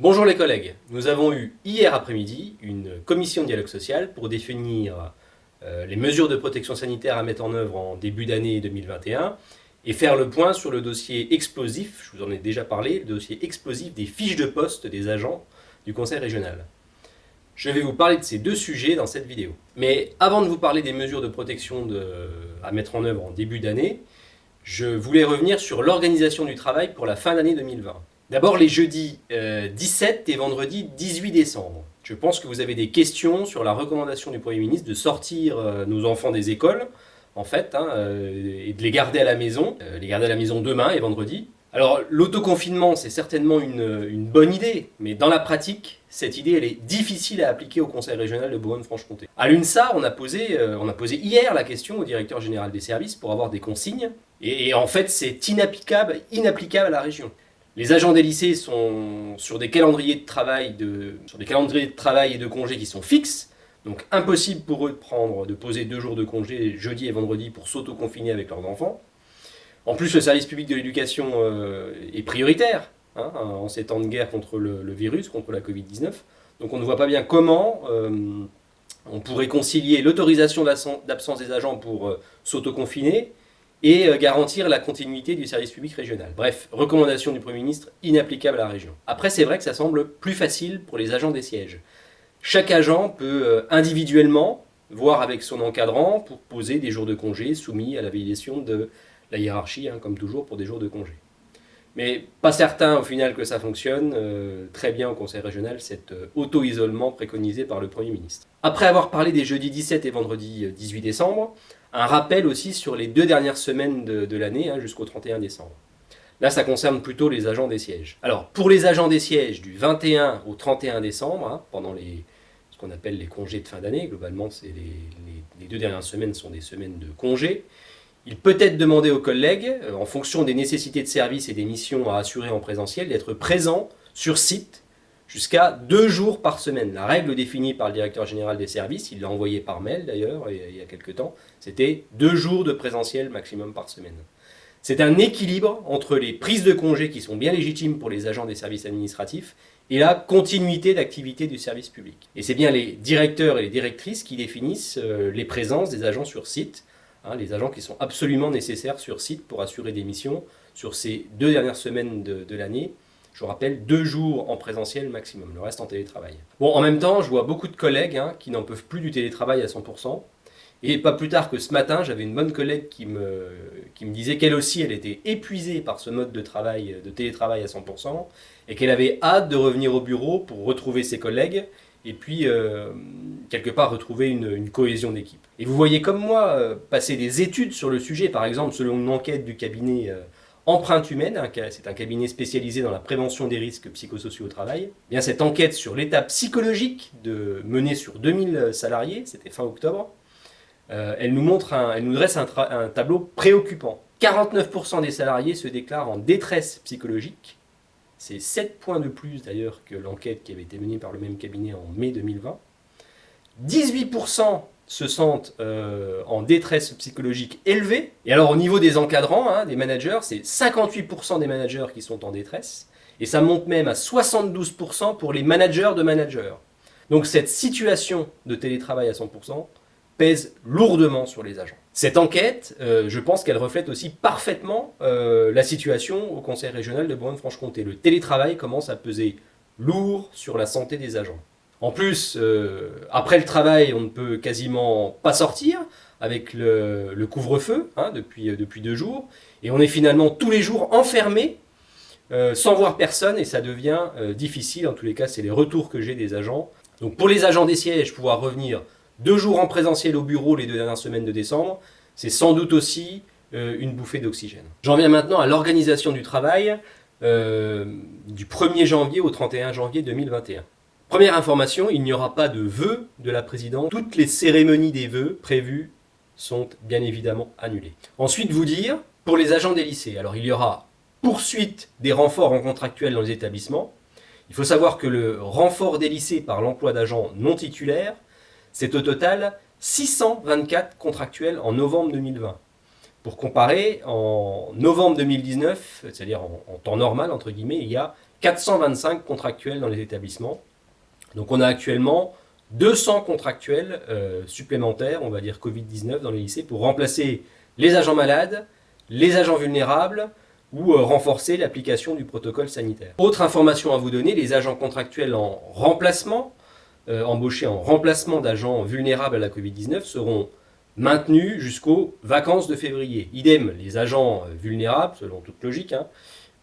Bonjour les collègues, nous avons eu hier après-midi une commission de dialogue social pour définir les mesures de protection sanitaire à mettre en œuvre en début d'année 2021 et faire le point sur le dossier explosif, je vous en ai déjà parlé, le dossier explosif des fiches de poste des agents du conseil régional. Je vais vous parler de ces deux sujets dans cette vidéo. Mais avant de vous parler des mesures de protection à mettre en œuvre en début d'année, je voulais revenir sur l'organisation du travail pour la fin d'année 2020. D'abord les jeudis 17 et vendredi 18 décembre. Je pense que vous avez des questions sur la recommandation du Premier ministre de sortir nos enfants des écoles, en fait, et de les garder à la maison, demain et vendredi. Alors l'autoconfinement, c'est certainement une bonne idée, mais dans la pratique, cette idée, elle est difficile à appliquer au Conseil régional de Bourgogne-Franche-Comté. À l'UNSA, on a posé hier la question au directeur général des services pour avoir des consignes, et en fait, c'est inapplicable à la région. Les agents des lycées sont sur des calendriers de travail et de congés qui sont fixes, donc impossible pour eux de poser 2 jours de congé jeudi et vendredi pour s'auto-confiner avec leurs enfants. En plus, le service public de l'éducation est prioritaire en ces temps de guerre contre le virus, contre la Covid-19. Donc on ne voit pas bien comment on pourrait concilier l'autorisation d'absence des agents pour s'auto-confiner et garantir la continuité du service public régional. Bref, recommandation du Premier ministre inapplicable à la région. Après, c'est vrai que ça semble plus facile pour les agents des sièges. Chaque agent peut individuellement voir avec son encadrant pour poser des jours de congé soumis à la validation de la hiérarchie, comme toujours, pour des jours de congé. Mais pas certain au final que ça fonctionne très bien au Conseil régional, cet auto-isolement préconisé par le Premier ministre. Après avoir parlé des jeudis 17 et vendredi 18 décembre, un rappel aussi sur les 2 dernières semaines de l'année, jusqu'au 31 décembre. Là, ça concerne plutôt les agents des sièges. Alors, pour les agents des sièges, du 21 au 31 décembre, pendant ce qu'on appelle les congés de fin d'année, globalement, les 2 dernières semaines sont des semaines de congés, il peut être demandé aux collègues, en fonction des nécessités de service et des missions à assurer en présentiel, d'être présents sur site jusqu'à 2 jours par semaine. La règle définie par le directeur général des services, il l'a envoyé par mail d'ailleurs, il y a quelques temps, c'était 2 jours de présentiel maximum par semaine. C'est un équilibre entre les prises de congés qui sont bien légitimes pour les agents des services administratifs et la continuité d'activité du service public. Et c'est bien les directeurs et les directrices qui définissent les présences des agents sur site, les agents qui sont absolument nécessaires sur site pour assurer des missions sur ces 2 dernières semaines de l'année. Je vous rappelle, 2 jours en présentiel maximum, le reste en télétravail. Bon, en même temps, je vois beaucoup de collègues qui n'en peuvent plus du télétravail à 100%. Et pas plus tard que ce matin, j'avais une bonne collègue qui me disait qu'elle aussi, elle était épuisée par ce mode de télétravail à 100%, et qu'elle avait hâte de revenir au bureau pour retrouver ses collègues, et puis quelque part retrouver une cohésion d'équipe. Et vous voyez comme moi passer des études sur le sujet, par exemple selon une enquête du cabinet Empreinte Humaine, c'est un cabinet spécialisé dans la prévention des risques psychosociaux au travail. Bien, cette enquête sur l'état psychologique menée sur 2000 salariés, c'était fin octobre, elle nous dresse un tableau préoccupant. 49% des salariés se déclarent en détresse psychologique. C'est 7 points de plus d'ailleurs que l'enquête qui avait été menée par le même cabinet en mai 2020. 18% se sentent en détresse psychologique élevée. Et alors au niveau des encadrants, des managers, c'est 58% des managers qui sont en détresse. Et ça monte même à 72% pour les managers de managers. Donc cette situation de télétravail à 100% pèse lourdement sur les agents. Cette enquête, je pense qu'elle reflète aussi parfaitement la situation au Conseil régional de Bourgogne-Franche-Comté. Le télétravail commence à peser lourd sur la santé des agents. En plus, après le travail, on ne peut quasiment pas sortir avec le couvre-feu depuis 2 jours. Et on est finalement tous les jours enfermés sans voir personne et ça devient difficile. En tous les cas, c'est les retours que j'ai des agents. Donc pour les agents des sièges, pouvoir revenir 2 jours en présentiel au bureau les 2 dernières semaines de décembre, c'est sans doute aussi une bouffée d'oxygène. J'en viens maintenant à l'organisation du travail du 1er janvier au 31 janvier 2021. Première information, il n'y aura pas de vœux de la présidente. Toutes les cérémonies des vœux prévues sont bien évidemment annulées. Ensuite, vous dire, pour les agents des lycées, alors il y aura poursuite des renforts en contractuel dans les établissements. Il faut savoir que le renfort des lycées par l'emploi d'agents non titulaires, c'est au total 624 contractuels en novembre 2020. Pour comparer, en novembre 2019, c'est-à-dire en temps normal, entre guillemets, il y a 425 contractuels dans les établissements. Donc on a actuellement 200 contractuels supplémentaires, on va dire Covid-19 dans les lycées, pour remplacer les agents malades, les agents vulnérables, ou renforcer l'application du protocole sanitaire. Autre information à vous donner, les agents contractuels en remplacement, embauchés en remplacement d'agents vulnérables à la Covid-19, seront maintenus jusqu'aux vacances de février. Idem, les agents vulnérables, selon toute logique,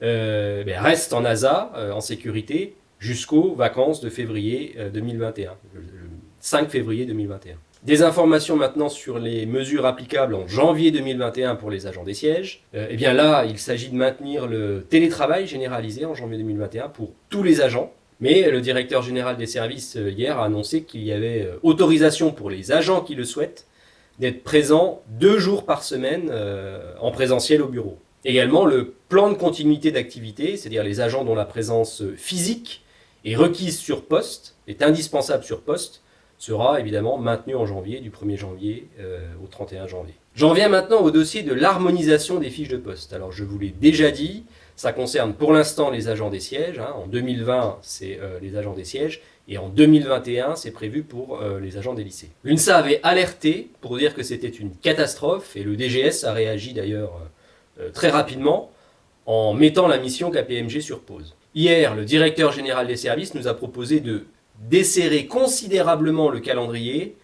restent en ASA, en sécurité, jusqu'aux vacances de février 2021, le 5 février 2021. Des informations maintenant sur les mesures applicables en janvier 2021 pour les agents des sièges. Eh bien là, il s'agit de maintenir le télétravail généralisé en janvier 2021 pour tous les agents. Mais le directeur général des services hier a annoncé qu'il y avait autorisation pour les agents qui le souhaitent d'être présents 2 jours par semaine en présentiel au bureau. Également, le plan de continuité d'activité, c'est-à-dire les agents dont la présence physique est requise sur poste, est indispensable sur poste, sera évidemment maintenu en janvier, du 1er janvier au 31 janvier. J'en viens maintenant au dossier de l'harmonisation des fiches de poste. Alors je vous l'ai déjà dit, ça concerne pour l'instant les agents des sièges. En 2020, c'est les agents des sièges. Et en 2021, c'est prévu pour les agents des lycées. L'UNSA avait alerté pour dire que c'était une catastrophe. Et le DGS a réagi d'ailleurs très rapidement en mettant la mission KPMG sur pause. Hier, le directeur général des services nous a proposé de desserrer considérablement le calendrier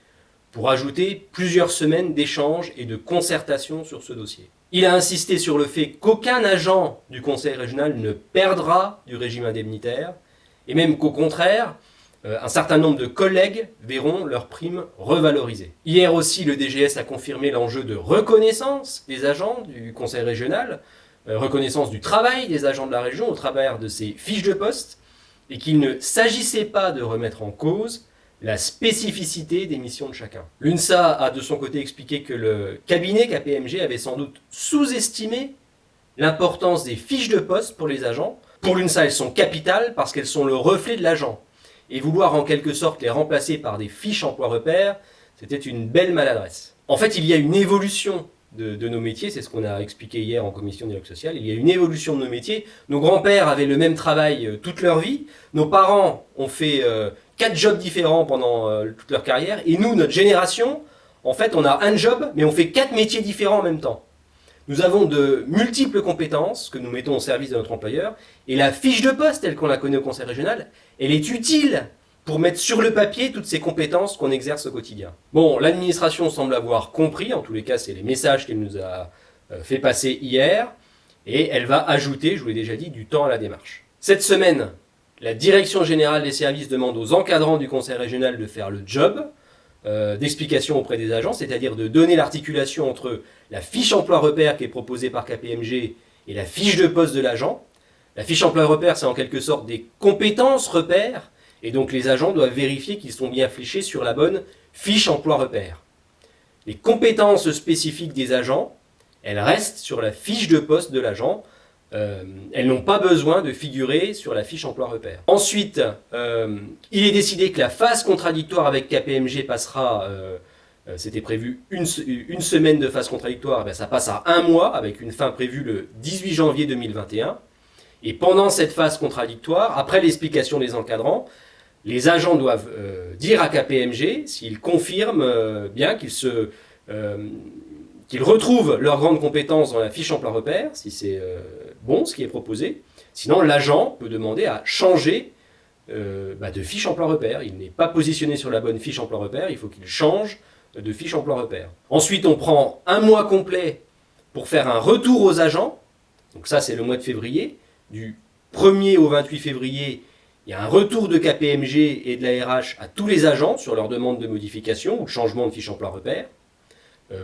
pour ajouter plusieurs semaines d'échanges et de concertation sur ce dossier. Il a insisté sur le fait qu'aucun agent du conseil régional ne perdra du régime indemnitaire et même qu'au contraire, un certain nombre de collègues verront leurs primes revalorisées. Hier aussi, le DGS a confirmé l'enjeu de reconnaissance des agents du conseil régional, reconnaissance du travail des agents de la région au travers de ces fiches de poste, et qu'il ne s'agissait pas de remettre en cause la spécificité des missions de chacun. L'UNSA a de son côté expliqué que le cabinet KPMG avait sans doute sous-estimé l'importance des fiches de poste pour les agents. Pour l'UNSA, elles sont capitales parce qu'elles sont le reflet de l'agent. Et vouloir en quelque sorte les remplacer par des fiches emploi-repère, c'était une belle maladresse. En fait, il y a une évolution de nos métiers, c'est ce qu'on a expliqué hier en commission dialogue social, il y a une évolution de nos métiers. Nos grands-pères avaient le même travail toute leur vie, nos parents ont fait 4 jobs différents pendant toute leur carrière, et nous, notre génération, en fait, on a un job, mais on fait 4 métiers différents en même temps. Nous avons de multiples compétences que nous mettons au service de notre employeur, et la fiche de poste, telle qu'on la connaît au conseil régional, elle est utile pour mettre sur le papier toutes ces compétences qu'on exerce au quotidien. Bon, l'administration semble avoir compris, en tous les cas c'est les messages qu'elle nous a fait passer hier, et elle va ajouter, je vous l'ai déjà dit, du temps à la démarche. Cette semaine, la direction générale des services demande aux encadrants du conseil régional de faire le job d'explication auprès des agents, c'est-à-dire de donner l'articulation entre la fiche emploi-repère qui est proposée par KPMG et la fiche de poste de l'agent. La fiche emploi-repère, c'est en quelque sorte des compétences repères, et donc les agents doivent vérifier qu'ils sont bien fléchés sur la bonne fiche emploi-repère. Les compétences spécifiques des agents, elles restent sur la fiche de poste de l'agent. Elles n'ont pas besoin de figurer sur la fiche emploi-repère. Ensuite, il est décidé que la phase contradictoire avec KPMG passera, c'était prévu une semaine de phase contradictoire, ça passe à 1 mois avec une fin prévue le 18 janvier 2021. Et pendant cette phase contradictoire, après l'explication des encadrants, les agents doivent dire à KPMG s'ils confirment bien qu'ils retrouvent leurs grandes compétences dans la fiche emploi-repère, si c'est bon ce qui est proposé. Sinon, l'agent peut demander à changer de fiche emploi-repère. Il n'est pas positionné sur la bonne fiche emploi-repère, il faut qu'il change de fiche emploi-repère. Ensuite, on prend 1 mois complet pour faire un retour aux agents. Donc ça, c'est le mois de février. Du 1er au 28 février, il y a un retour de KPMG et de la RH à tous les agents sur leur demande de modification ou de changement de fiche emploi-repère.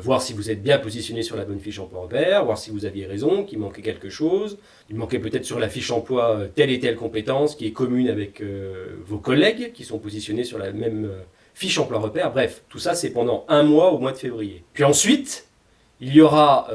Voir si vous êtes bien positionné sur la bonne fiche emploi-repère, voir si vous aviez raison, qu'il manquait quelque chose. Il manquait peut-être sur la fiche emploi telle et telle compétence qui est commune avec vos collègues qui sont positionnés sur la même fiche emploi-repère. Bref, tout ça c'est pendant 1 mois au mois de février. Puis ensuite, il y aura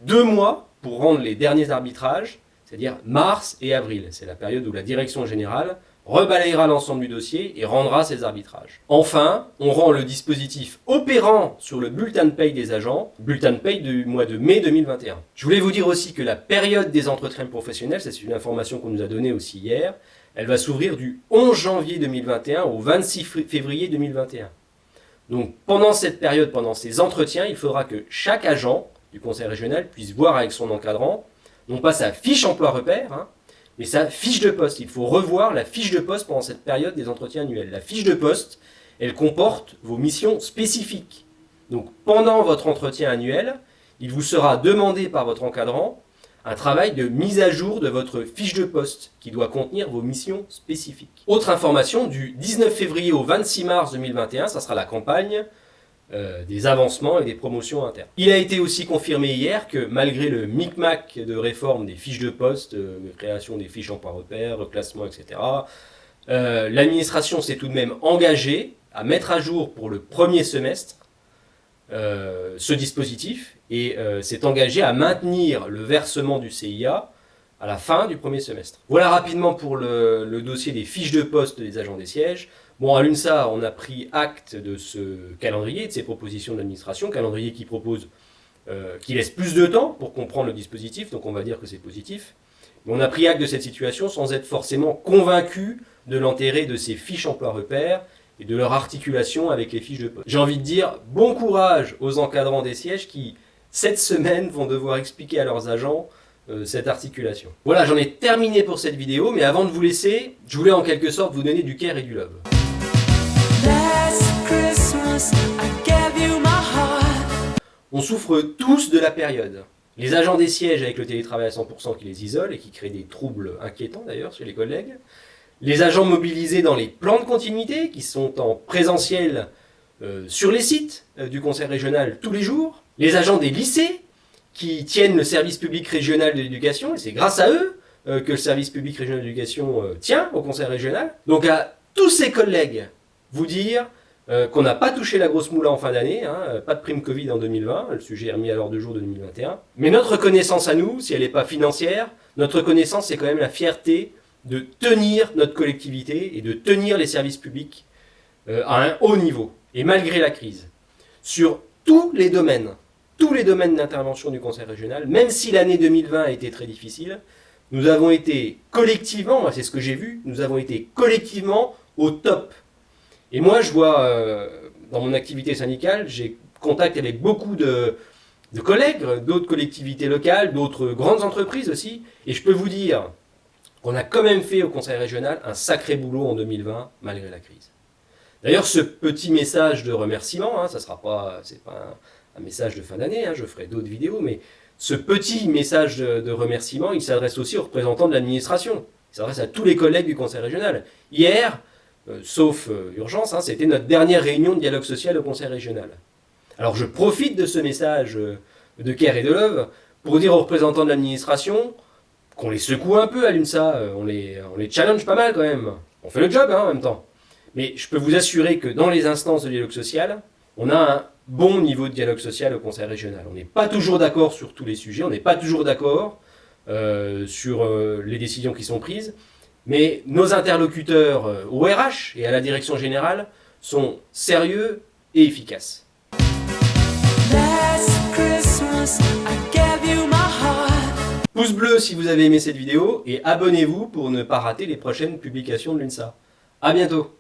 2 mois pour rendre les derniers arbitrages, c'est-à-dire mars et avril. C'est la période où la direction générale rebalayera l'ensemble du dossier et rendra ses arbitrages. Enfin, on rend le dispositif opérant sur le bulletin de paye des agents, bulletin de paye du mois de mai 2021. Je voulais vous dire aussi que la période des entretiens professionnels, c'est une information qu'on nous a donnée aussi hier, elle va s'ouvrir du 11 janvier 2021 au 26 février 2021. Donc pendant cette période, pendant ces entretiens, il faudra que chaque agent du conseil régional puisse voir avec son encadrant, non pas sa fiche emploi repère, mais sa fiche de poste. Il faut revoir la fiche de poste pendant cette période des entretiens annuels. La fiche de poste, elle comporte vos missions spécifiques. Donc pendant votre entretien annuel, il vous sera demandé par votre encadrant un travail de mise à jour de votre fiche de poste qui doit contenir vos missions spécifiques. Autre information, du 19 février au 26 mars 2021, ça sera la campagne des avancements et des promotions internes. Il a été aussi confirmé hier que malgré le micmac de réforme des fiches de poste, création des fiches emploi repères, reclassement, etc., l'administration s'est tout de même engagée à mettre à jour pour le premier semestre ce dispositif et s'est engagé à maintenir le versement du CIA à la fin du premier semestre. Voilà rapidement pour le dossier des fiches de poste des agents des sièges. Bon, à l'UNSA, on a pris acte de ce calendrier, de ces propositions de l'administration, calendrier qui propose, qui laisse plus de temps pour comprendre le dispositif, donc on va dire que c'est positif. Mais on a pris acte de cette situation sans être forcément convaincu de l'intérêt de ces fiches emploi repères et de leur articulation avec les fiches de poste. J'ai envie de dire bon courage aux encadrants des sièges qui, cette semaine, vont devoir expliquer à leurs agents cette articulation. Voilà, j'en ai terminé pour cette vidéo, mais avant de vous laisser, je voulais en quelque sorte vous donner du care et du love. On souffre tous de la période. Les agents des sièges avec le télétravail à 100% qui les isole et qui crée des troubles inquiétants d'ailleurs chez les collègues. Les agents mobilisés dans les plans de continuité qui sont en présentiel sur les sites du conseil régional tous les jours. Les agents des lycées qui tiennent le service public régional de l'éducation et c'est grâce à eux que le service public régional de l'éducation tient au conseil régional. Donc à tous ces collègues, vous dire qu'on n'a pas touché la grosse moula en fin d'année, pas de prime Covid en 2020, le sujet est remis à l'ordre du jour de 2021. Mais notre reconnaissance à nous, si elle n'est pas financière, notre reconnaissance c'est quand même la fierté de tenir notre collectivité et de tenir les services publics à un haut niveau. Et malgré la crise, sur tous les domaines d'intervention du conseil régional, même si l'année 2020 a été très difficile, nous avons été collectivement, moi c'est ce que j'ai vu, nous avons été collectivement au top. Et moi je vois, dans mon activité syndicale, j'ai contact avec beaucoup de collègues, d'autres collectivités locales, d'autres grandes entreprises aussi, et je peux vous dire qu'on a quand même fait au conseil régional un sacré boulot en 2020, malgré la crise. D'ailleurs, ce petit message de remerciement, c'est pas un message de fin d'année, je ferai d'autres vidéos, mais ce petit message de remerciement, il s'adresse aussi aux représentants de l'administration. Il s'adresse à tous les collègues du conseil régional. Hier, sauf urgence, c'était notre dernière réunion de dialogue social au conseil régional. Alors je profite de ce message de care et de love pour dire aux représentants de l'administration qu'on les secoue un peu à l'UNSA, on les challenge pas mal quand même. On fait le job en même temps. Mais je peux vous assurer que dans les instances de dialogue social, on a un bon niveau de dialogue social au conseil régional. On n'est pas toujours d'accord sur tous les sujets, on n'est pas toujours d'accord sur les décisions qui sont prises, mais nos interlocuteurs au RH et à la direction générale sont sérieux et efficaces. Pouce bleu si vous avez aimé cette vidéo et abonnez-vous pour ne pas rater les prochaines publications de l'UNSA. A bientôt!